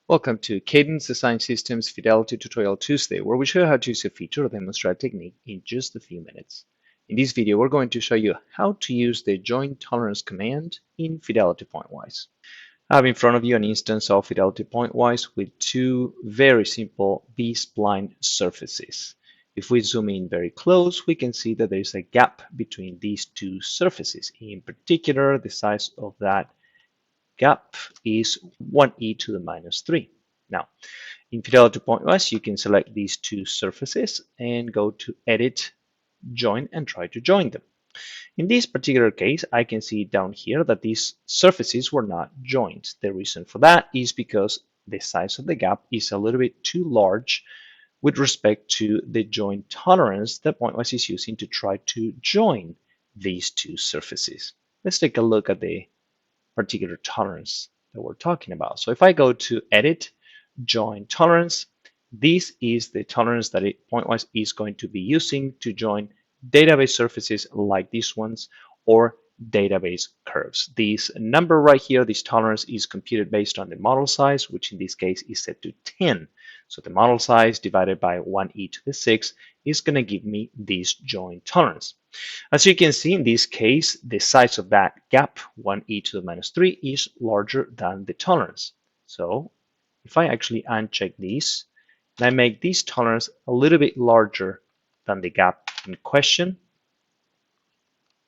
Welcome to Cadence Design Systems Fidelity Tutorial Tuesday, where we show you how to use a feature or demonstrate a technique in just a few minutes. In this video, we're going to show you how to use the join tolerance command in Fidelity Pointwise. I have in front of you an instance of Fidelity Pointwise with two very simple B-spline surfaces. If we zoom in very close, we can see that there is a gap between these two surfaces. In particular, the size of that gap is 1e to the minus 3. Now, in Fidelity Pointwise, you can select these two surfaces and go to Edit, Join, and try to join them. In this particular case, I can see down here that these surfaces were not joined. The reason for that is because the size of the gap is a little bit too large with respect to the join tolerance that Pointwise is using to try to join these two surfaces. Let's take a look at the particular tolerance that we're talking about. So if I go to Edit, Join Tolerance, this is the tolerance that Pointwise is going to be using to join database surfaces like these ones or database curves. This number right here, this tolerance, is computed based on the model size, which in this case is set to 10. So the model size divided by 1e to the 6 is going to give me this join tolerance. As you can see, in this case, the size of that gap, 1e to the minus 3, is larger than the tolerance. So if I actually uncheck this, and I make this tolerance a little bit larger than the gap in question,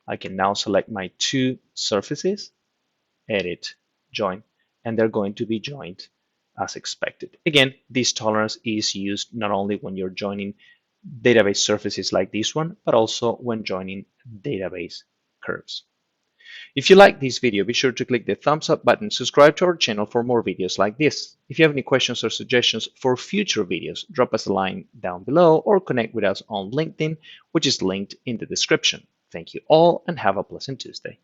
I can now select my two surfaces, Edit, Join, and they're going to be joined as expected. Again, this tolerance is used not only when you're joining database surfaces like this one, but also when joining database curves. If you like this video, be sure to click the thumbs up button, subscribe to our channel for more videos like this. If you have any questions or suggestions for future videos, drop us a line down below or connect with us on LinkedIn, which is linked in the description. Thank you all and have a pleasant Tuesday.